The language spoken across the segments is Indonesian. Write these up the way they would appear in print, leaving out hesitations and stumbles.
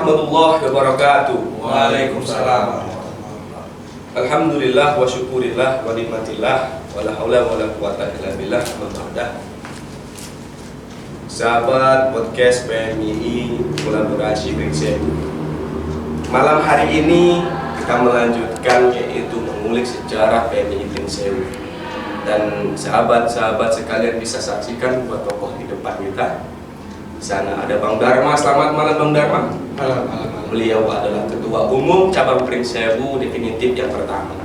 warahmatullahi wabarakatuh. Waalaikumsalam. Alhamdulillah wa syukurillah wa nikmatillah wa la haula wa la quwata illa billah. Sahabat podcast PMII kolaborasi Pringsewu. Malam hari ini kita melanjutkan yaitu mengulik sejarah PMII Pringsewu. Dan sahabat-sahabat sekalian bisa saksikan dua tokoh di depan kita. Di sana ada Bang Dharma. Selamat malam Bang Dharma. Malam. Beliau adalah Ketua Umum Cabang Pringsewu definitif yang pertama.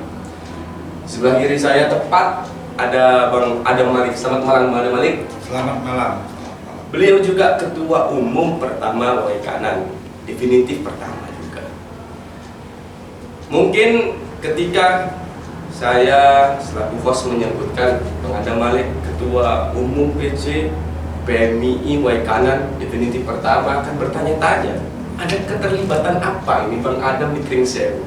Sebelah kiri saya tepat ada Bang Adam Malik. Selamat malam Bang Adam Malik. Selamat malam. Beliau juga Ketua Umum pertama Waikanan, definitif pertama juga. Mungkin ketika saya selaku host menyebutkan Bang Adam Malik Ketua Umum PC PMII Waikanan definitif pertama, akan bertanya-tanya, ada keterlibatan apa ini Bang Adam di Pringsewu?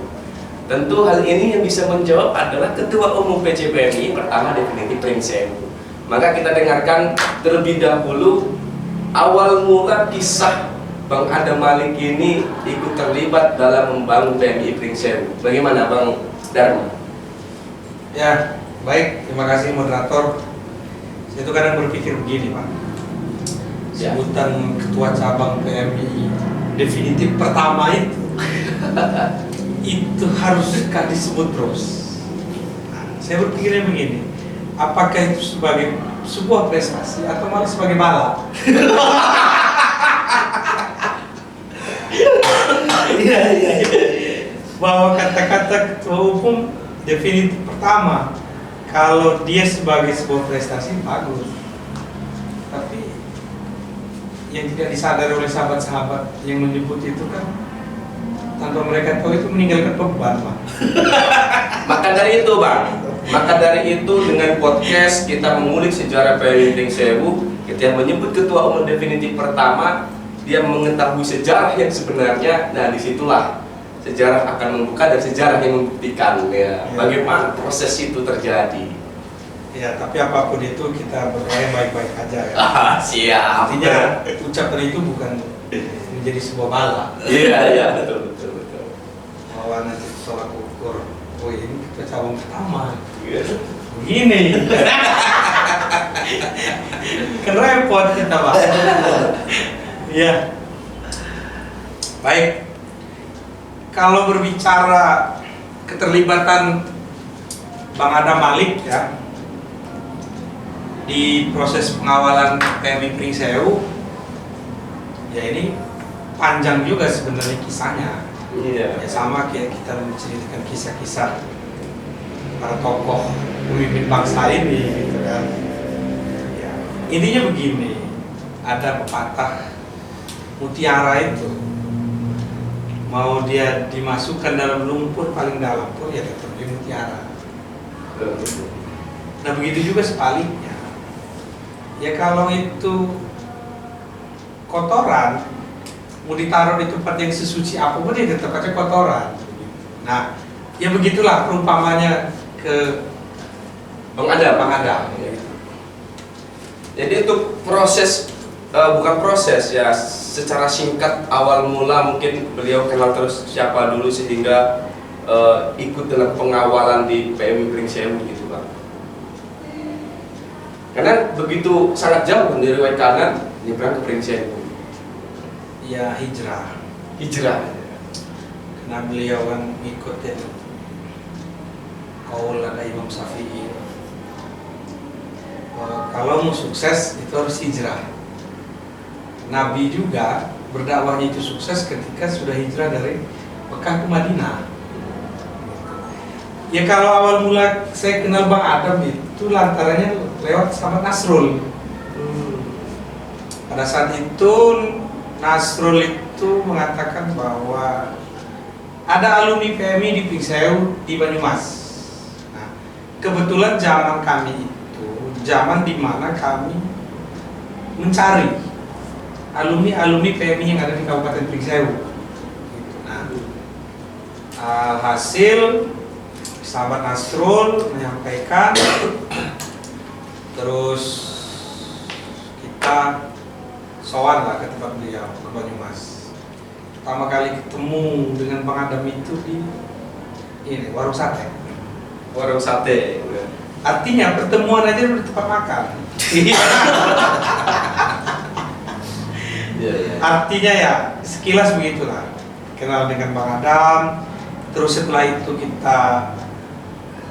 Tentu hal ini yang bisa menjawab adalah Ketua Umum PC PMII pertama definitif Pringsewu. Maka kita dengarkan terlebih dahulu awal mula kisah Bang Adam Malik ini ikut terlibat dalam membangun PMII Pringsewu. Bagaimana Bang Dharma? Ya, baik. Terima kasih moderator. Saya tuh kadang berpikir begini, Pak. Sebutan ketua cabang PMII definitif pertama itu haruskah disebut terus? Nah, saya berpikirnya begini, apakah itu sebagai sebuah prestasi atau malah sebagai bala? Iya. Bahwa kata-kata ketua umum definitif pertama, kalau dia sebagai sebuah prestasi bagus, tapi yang tidak disadari oleh sahabat-sahabat yang menyebut itu kan tanpa mereka tahu itu meninggalkan beban, Pak. Maka dari itu dengan podcast kita mengulik sejarah PMII Pringsewu, kita menyebut Ketua Umum definitif pertama, dia mengetahui sejarah yang sebenarnya. Nah, disitulah sejarah akan membuka dan sejarah yang membuktikan ya, bagaimana proses itu terjadi. Ya, tapi apapun itu kita berdoa yang baik-baik aja ya. Siap. Artinya ucapan itu bukan menjadi sebuah bala. Iya, betul. Bahwa nanti sholat ukur, oh ini kita cabang pertama. Iya. Begini. Kan repot kita, Pak. Iya. Baik. Kalau berbicara keterlibatan Bang Adam Malik ya di proses pengawalan PMII Pringsewu, ya ini panjang juga sebenarnya kisahnya. Iya. Ya sama kayak kita menceritakan kisah-kisah para tokoh pemimpin bangsa ini, gitu kan. Ya, intinya begini, ada pepatah mutiara itu, mau dia dimasukkan dalam lumpur paling dalam pun ya tetap di mutiara. Nah begitu juga sebaliknya. Ya kalau itu kotoran, mau ditaruh di tempat yang sesuci apapun ya tetap aja kotoran. Nah, ya begitulah perumpamannya ke Bang Adam. Jadi untuk proses bukan proses ya, secara singkat awal mula mungkin beliau kenal terus siapa dulu sehingga ikut dalam pengawalan di PMII Pringsewu gitu Bang. Karena begitu sangat jauh dari Waikanan nyebrang ke Pringsewu. ya hijrah. Karena beliau kan ngikutin kaul ada Imam Syafi'i. Kalau mau sukses itu harus hijrah. Nabi juga berdakwahnya itu sukses ketika sudah hijrah dari Mekah ke Madinah. Ya kalau awal mula saya kenal Bang Adam itu lantarannya lewat sahabat Nasrul. Pada saat itu Nasrul itu mengatakan bahwa ada alumni PMII di Pringsewu di Banyumas. Nah, kebetulan zaman kami itu zaman di mana kami mencari alumni PMII yang ada di Kabupaten Pringsewu. Nah, hasil sahabat Nasrul menyampaikan, terus kita sowan lah ke tempat beliau ke Banyumas. pertama kali ketemu dengan Bang Adam itu di ini warung sate. Warung sate. Artinya pertemuan aja udah tempat makan. Iya, iya. Artinya ya sekilas begitulah. Kenal dengan Bang Adam, terus setelah itu kita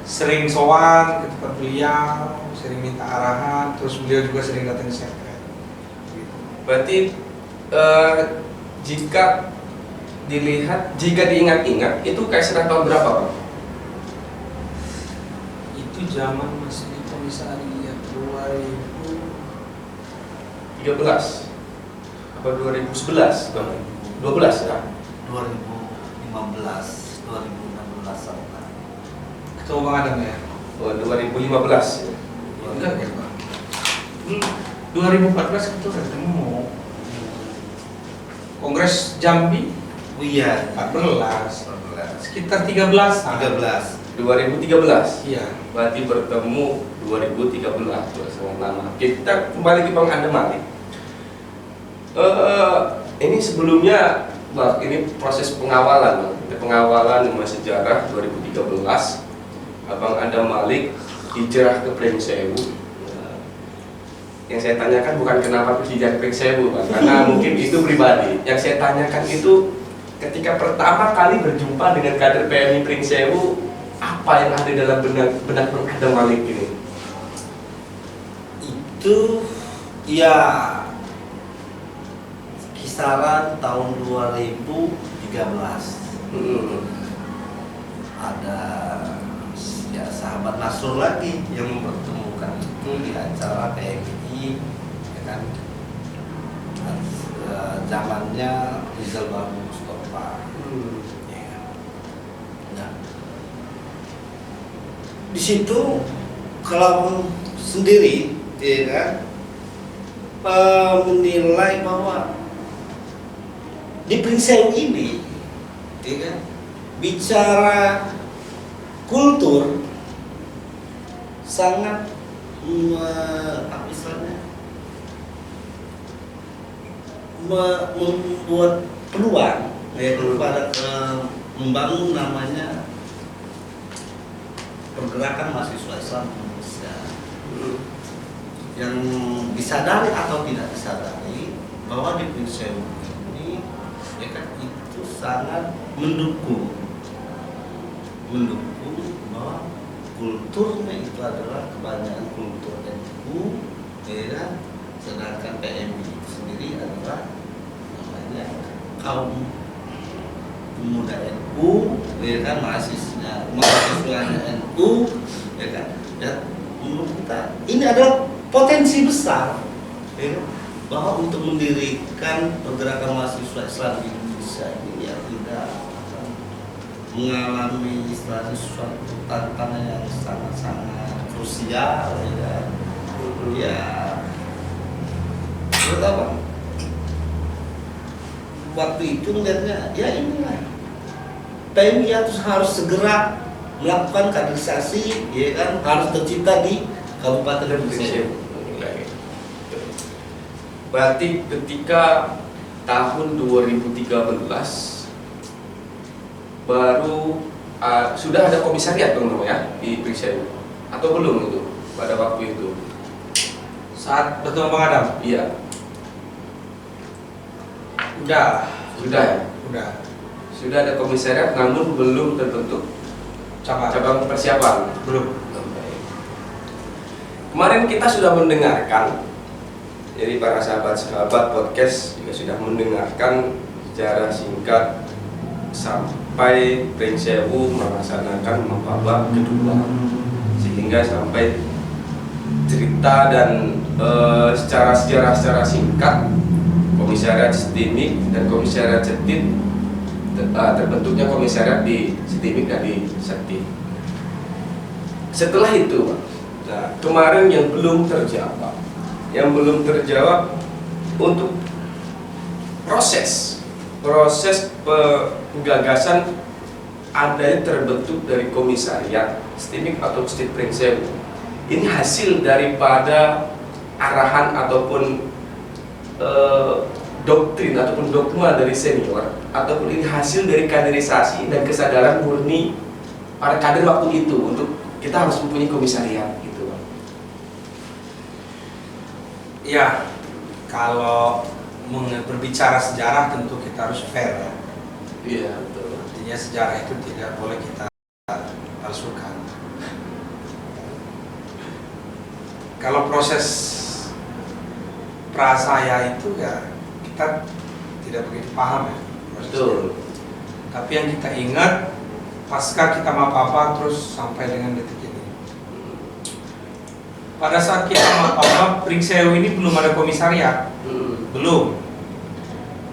sering sowan ke tempat beliau, sering minta arahan, terus beliau juga sering datang ke sekret. Berarti jika diingat-ingat itu Kaiser tahun berapa, Pak? Itu zaman masih di komisariat 13 apa 2011, Bang? 12 ya? 2015, 2016 sama. ketemu Bang Adam ya? Oh, 2015 ya. Enggak ya Bang. 2014 itu ketemu Kongres Jambi Oh iya, 14, 14, sekitar 13 13. 2013. Iya. Berarti bertemu 2013, sangat lama. Kita kembali ke Bang Adam Malik. Ini sebelumnya, Bang, ini proses pengawalan, Bang. Pengawalan sejarah 2013. Abang Adam Malik hijrah ke Pringsewu. Yang saya tanyakan bukan kenapa hijrah ke Pringsewu, Bang, karena mungkin itu pribadi. Yang saya tanyakan itu ketika pertama kali berjumpa dengan kader PMI Pringsewu, apa yang ada dalam benak Bang Adam Malik ini? Itu ya kisaran tahun 2013. Ada ya sahabat Nasrul lagi yang mempertemukan itu di acara PMI, ya kan. Zamannya Rizal Bahru Mustafa. Ya. Nah, di situ kalau sendiri, ya kan, menilai bahwa di Pringsewu ini, ya kan, bicara kultur sangat apa istilahnya, membuat peluang ya kepada membangun namanya pergerakan mahasiswa Islam Indonesia yang disadari atau tidak disadari bahwa di Pringsewu ini ya kan, itu sangat mendukung bahwa kulturnya itu adalah kebanyakan kultur NU, ya kan? Sedangkan PMI itu sendiri adalah namanya kaum pemuda NU, ya kan, mahasiswanya NU, ya kan. Dan menurut kita ini adalah potensi besar, ya kan? Bahwa untuk mendirikan pergerakan mahasiswa Islam di Indonesia ini ya tidak akan mengalami istilahnya suatu tantangan yang sangat krusial, ya kan. Ya pertama waktu itu melihatnya ya inilah PMI harus segera melakukan kaderisasi, ya kan, harus tercipta di Kabupaten Pringsewu. Berarti ketika tahun 2013 baru sudah ada komisariat dong ya di Pringsewu atau belum itu pada waktu itu? Saat bertemu Bang Adam? Iya. Udah. Sudah ada komisariat namun belum terbentuk cabang persiapan. Belum. Kemarin kita sudah mendengarkan, jadi para sahabat-sahabat podcast juga sudah mendengarkan secara singkat sampai Pringsewu melaksanakan mapaba kedua, sehingga sampai cerita dan secara singkat komisariat Setimik dan komisariat Setit terbentuknya komisariat di Setimik dan di Setit. Setelah itu, nah, kemarin yang belum terjawab untuk proses penggagasan adanya terbentuk dari komisariat Setimik atau Stit Pringsewu. Ini hasil daripada arahan ataupun doktrin ataupun dogma dari senior, ataupun ini hasil dari kaderisasi dan kesadaran murni para kader waktu itu untuk kita harus mempunyai komisariat gitu, Bang? Ya, kalau berbicara sejarah tentu kita harus fair ya. Iya, betul. Artinya sejarah itu tidak boleh kita palsukan. Kalau proses prasaya itu ya kita tidak begitu paham ya prosesnya. Betul. Tapi yang kita ingat pasca kita mapapa terus sampai dengan detik ini. Pada saat kita mapapa, Pringseu ini belum ada komisariat, belum.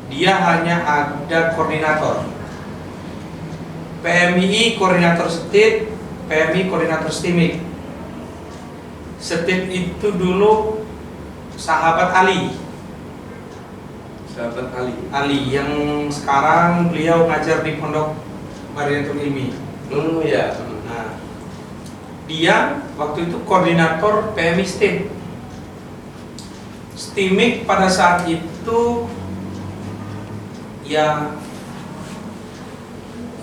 Dia hanya ada koordinator. PMI koordinator STIP, PMI koordinator STIMIK. STIP itu dulu sahabat Ali. Sahabat Ali. Ali yang sekarang beliau ngajar di Pondok Bariatul Ilmi. Ya. Nah, dia waktu itu koordinator PMI STIP. STIMIK pada saat itu ya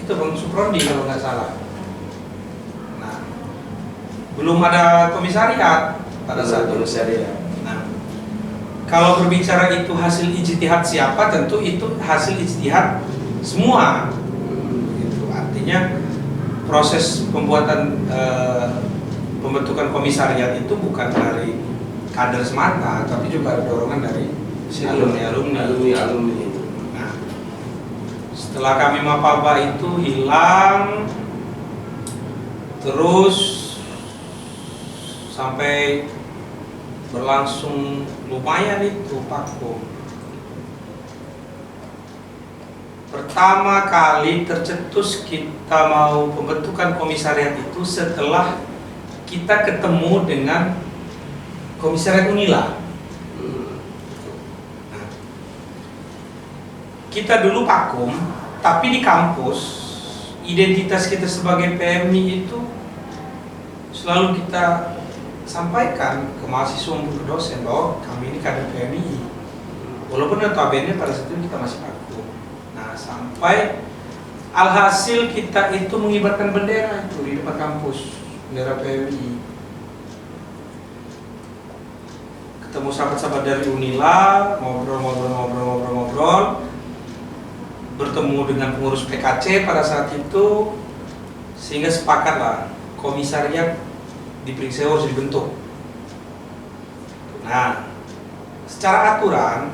itu Bang Suprondi kalau nggak salah. Nah, belum ada komisariat pada saat itu. Komisariat. Nah, kalau berbicara itu hasil ijtihad siapa, tentu itu hasil ijtihad semua. Itu artinya proses pembuatan pembentukan komisariat itu bukan dari kader semata, tapi juga ada dorongan dari alumni. Nah, setelah kami mapaba itu hilang, terus sampai berlangsung lumayan itu Paku. Pertama kali tercetus kita mau pembentukan komisariat itu setelah kita ketemu dengan komisariat Unila. Nah, kita dulu vakum, tapi di kampus identitas kita sebagai PMI itu selalu kita sampaikan ke mahasiswa maupun ke dosen bahwa kami ini kader PMI. Walaupun notabene pada saat itu kita masih vakum. Nah, sampai alhasil kita itu mengibarkan bendera itu di depan kampus, bendera PMI. Ketemu sahabat-sahabat dari Unila, ngobrol, bertemu dengan pengurus PKC pada saat itu, sehingga sepakatlah komisariat di Pringseu harus dibentuk. Nah, secara aturan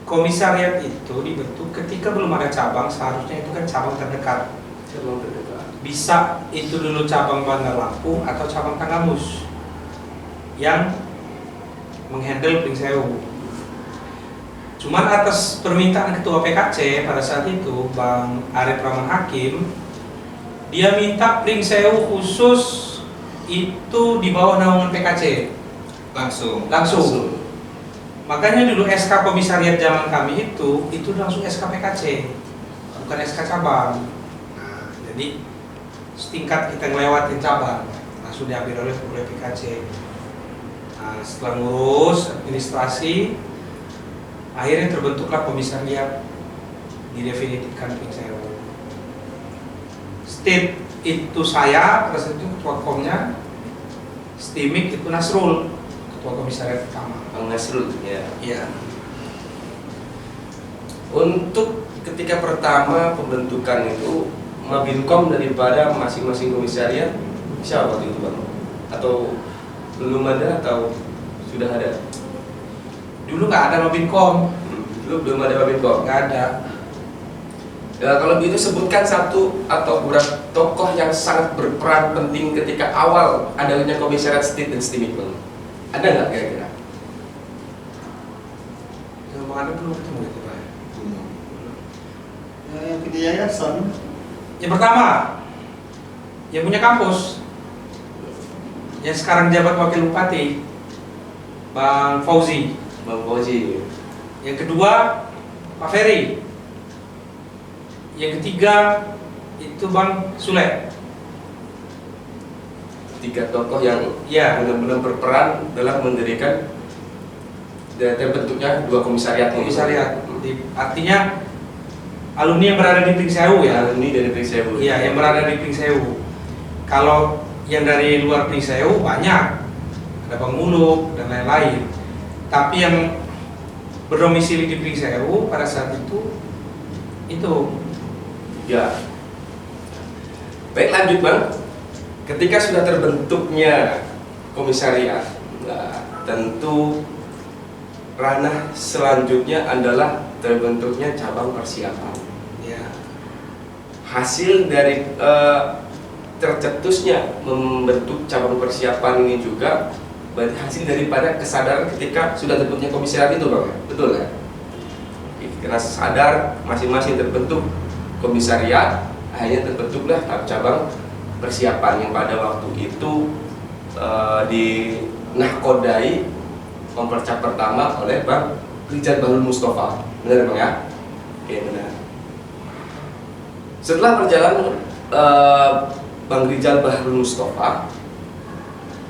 komisariat itu dibentuk ketika belum ada cabang, seharusnya itu kan cabang terdekat. Bisa itu dulu cabang Bandar Lampung atau cabang Tanggamus yang menghandle Pringseu. Cuman atas permintaan ketua PKC pada saat itu, Bang Arif Rahman Hakim, dia minta Pringseu khusus itu di bawah naungan PKC langsung. Makanya dulu SK komisariat zaman kami itu langsung SK PKC, bukan SK cabang. Nah, jadi setingkat kita ngelewatin cabang, langsung diambil oleh PKC. Nah, setelah ngurus administrasi, akhirnya terbentuklah komisariat, didefinitifkan Pringseu. STIP itu saya, pada saat itu ketua komnya. STIMIK itu Nasrul, ketua komisariat pertama. Bang Nasrul, ya. Iya. Untuk ketika pertama pembentukan itu, Mabinkom daripada masing-masing komisariat siapa waktu itu, Bang? Atau belum ada atau sudah ada? Dulu nggak ada Mabinkom. Dulu belum ada Mabinkom? Nggak ada. Ya, kalau begitu sebutkan satu atau beberapa tokoh yang sangat berperan penting ketika awal adanya komisariat STIP dan STIMIK, Bang. Ada nggak kira-kira? Yang mana belum ketemu itu, Pak? Yang di yayasan. Yang pertama, yang punya kampus, yang sekarang jabat wakil bupati, Bang Fauzi. Bang Fauzi. Yang kedua, Pak Ferry. Yang ketiga itu Bang Sule. 3 tokoh yang Ya. benar-benar berperan dalam mendirikan terbentuknya dua komisariat. Komisariat. Artinya alumni yang berada di Pring Sewu ya. Alumni dari Pring Sewu. Iya, yang berada di Pring Sewu. Kalau yang dari luar Pring Sewu banyak, ada Bang Muluk dan lain-lain. Tapi yang berdomisili di Pring Sewu pada saat itu ya. Baik, lanjut Bang. Ketika sudah terbentuknya komisariat, nah, tentu ranah selanjutnya adalah terbentuknya cabang persiapan. ya. Hasil dari tercetusnya membentuk cabang persiapan ini juga berarti hasil daripada kesadaran ketika sudah terbentuknya komisariat itu Bang, betul ya? Karena sadar masing-masing terbentuk komisariat, akhirnya terbentuklah cabang persiapan yang pada waktu itu dinahkodai Kompercap pertama oleh Bang Rijal Bahrul Mustafa, benar Bang ya? Oke, benar. Setelah berjalan Bang Rijal Bahrul Mustafa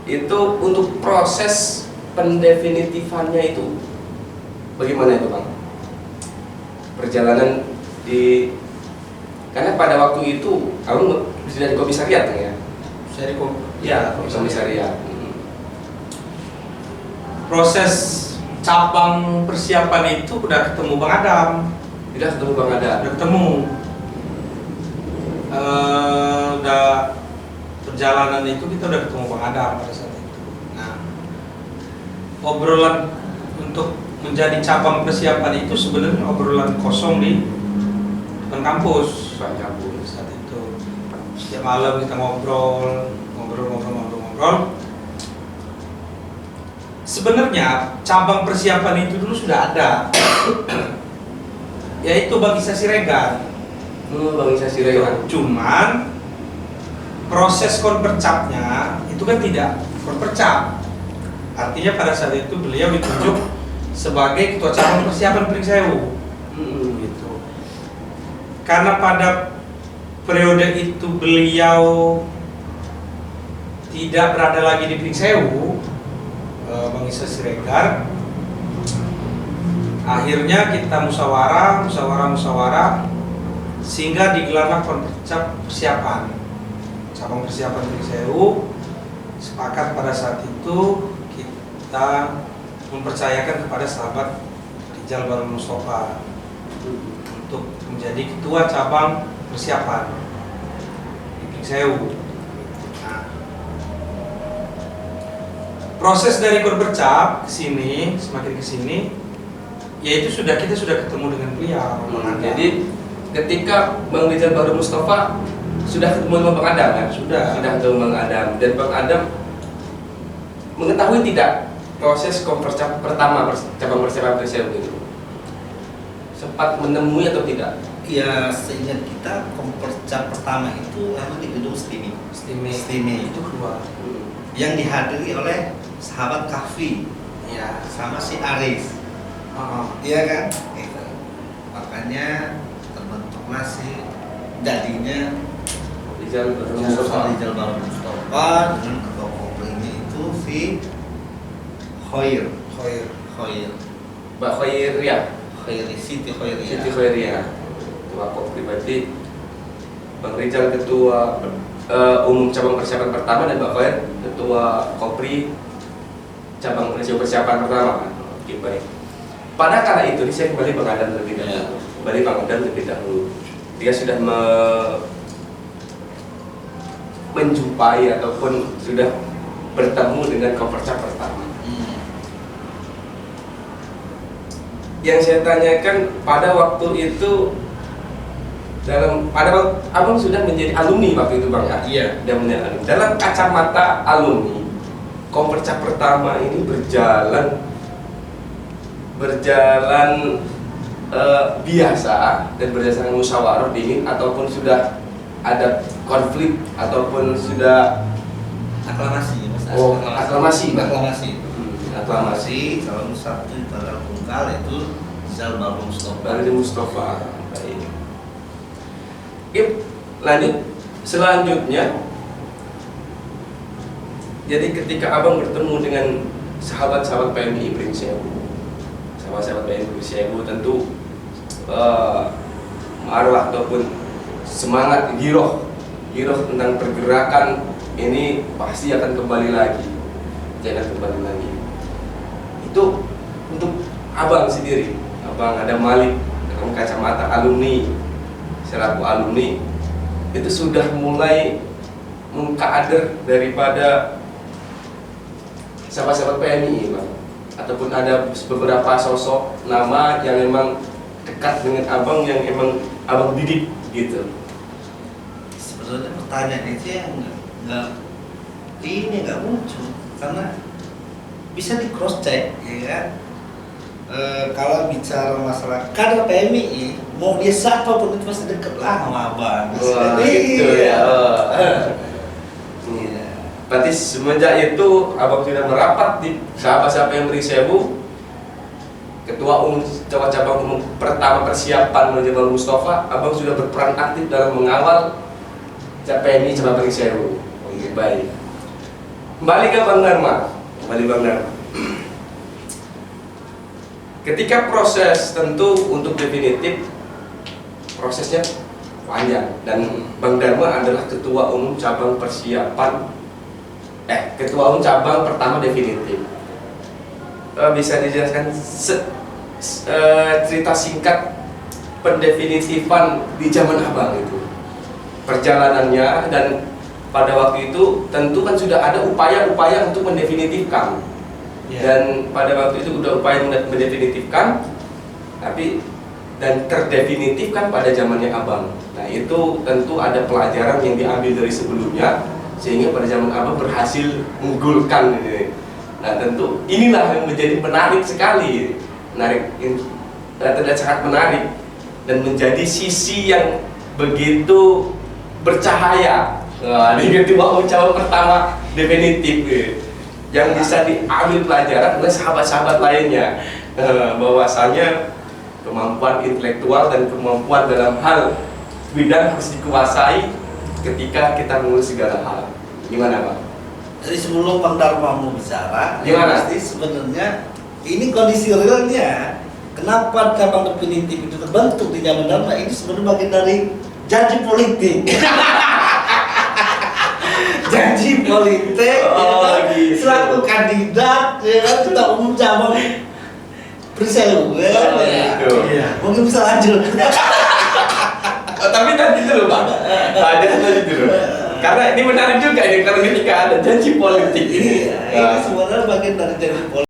itu untuk proses pendefinitifannya itu bagaimana itu Bang? Perjalanan di, karena pada waktu itu kamu dari komisariat ya? Ya, Komisariat. Proses cabang persiapan itu udah ketemu Bang Adam. Tidak ketemu Bang Adam. Udah ketemu. Udah perjalanan itu kita udah ketemu Bang Adam pada saat itu. Nah, obrolan untuk menjadi cabang persiapan itu sebenarnya obrolan kosong di depan kampus. Depan kampus. Saat itu setiap malam kita ngobrol. Sebenarnya cabang persiapan itu dulu sudah ada, yaitu Bang Isa Siregar. Bang Isa Siregar. Cuman proses konpercapnya itu kan tidak konpercap. Artinya pada saat itu beliau ditunjuk sebagai ketua cabang persiapan Pring Sewu. Gitu. Karena pada periode itu beliau tidak berada lagi di Pring Sewu, Bang Isa Siregar, akhirnya kita musyawarah sehingga digelarlah konpercap persiapan cabang persiapan Pring Sewu. Sepakat pada saat itu kita mempercayakan kepada sahabat Rijal Bahrul Mustafa untuk menjadi ketua cabang persiapan di Pring Sewu. Proses dari konpercap ke sini, semakin ke sini, yaitu kita sudah ketemu dengan beliau. Jadi ketika Bang Rijal Bahrul Mustafa sudah ketemu dengan Bang Adam kan? Sudah ketemu Bang Adam, dan Bang Adam mengetahui tidak proses konpercap pertama cabang persiapan Pring Sewu itu? Sempat menemui atau tidak? Ya, seingat kita Kompercap pertama itu lalu di gedung Stimi Itu kedua. yang dihadiri oleh sahabat Kahfi, Ya, sama si Aris. Iya kan? Itu. Makanya terbentuklah si jadinya Rijal Bahrul Mustafa. Rijal Bahrul Mustafa dengan ketua komplingnya itu si Khoir. Mbak Khoiria. Siti Khoiria. Siti Khoiria. Ketua Kopri, berarti Bang Rijal ketua umum cabang persiapan pertama dan Mbak Khoir ketua Kopri cabang persiapan pertama. Oke, baik. Pada kala itu saya kembali Bang Adam lebih dahulu. Dia sudah menjumpai ataupun sudah bertemu dengan Kompercap pertama. Yang saya tanyakan pada waktu itu pada waktu Abang sudah menjadi alumni waktu itu Bang ya? Iya. Sudah menjadi alumni. Dalam kacamata alumni, Kompercap pertama ini berjalan biasa dan berdasarkan musyawarah dingin ataupun sudah ada konflik ataupun sudah Aklamasi, Mas. aklamasi. Aklamasi salah satu tanggal tunggal itu Rijal Bahrul Mustafa. Bahrul Mustafa. Baik. Oke, lanjut. Selanjutnya, jadi ketika Abang bertemu dengan sahabat-sahabat PMI Pring Sewu, sahabat-sahabat PMI Persewu tentu marwah ataupun semangat giroh tentang pergerakan ini pasti akan kembali lagi, itu untuk abang sendiri. Abang ada Malik dengan kacamata alumni, selaku alumni itu sudah mulai mengkader daripada sahabat-sahabat PMI, Bang, ataupun ada beberapa sosok nama yang memang dekat dengan abang, yang emang abang didik gitu. Sebenarnya pertanyaan itu yang nggak muncul karena bisa di cross check, ya kan? Kalau bicara masalah kader PMI, mau dia siapa pun itu pasti deket lah sama abang. Wah, gitu ya. Iya. Berarti semenjak itu abang sudah merapat di sahabat-sahabat yang Persewu, ketua umum cabang umum pertama persiapan menuju Bang Mustafa, abang sudah berperan aktif dalam mengawal PMI cabang Persewu. Oke, baik. Kembali ke Bang Dharma. Ketika proses tentu untuk definitif prosesnya panjang, dan Bang Dharma adalah ketua umum cabang persiapan ketua umum cabang pertama definitif. Bisa dijelaskan cerita singkat pendefinitifan di zaman abang itu, perjalanannya, dan pada waktu itu tentu kan sudah ada upaya-upaya untuk mendefinitifkan. Dan pada waktu itu udah upaya mendefinitifkan, tapi dan terdefinitifkan pada zamannya abang. Nah itu tentu ada pelajaran yang diambil dari sebelumnya, sehingga pada zaman abang berhasil menggulkan ini. Nah tentu inilah yang menjadi menarik sekali, sangat menarik, dan menjadi sisi yang begitu bercahaya. Ini ketua umum cabang pertama definitif yang bisa diambil pelajaran oleh sahabat-sahabat lainnya, bahwasanya kemampuan intelektual dan kemampuan dalam hal bidang harus dikuasai ketika kita mengurus segala hal. Gimana, Bang? Jadi sebelum Bang Dharma mau bicara, Gimana? pasti sebenarnya ini kondisi realnya. Kenapa cabang definitif itu terbentuk di zaman Dharma, ini sebenarnya bagian dari janji politik. Janji politik, gitu. selaku kandidat, ya kan, ketua umum cabang Persewu, ya kan? Gitu. Mungkin bisa lanjut. Tapi nanti dulu, Bang. Nanti dulu. Karena ini menarik juga ini, karena ketika ada janji politik ini. Ini sebenarnya bagian dari janji politik.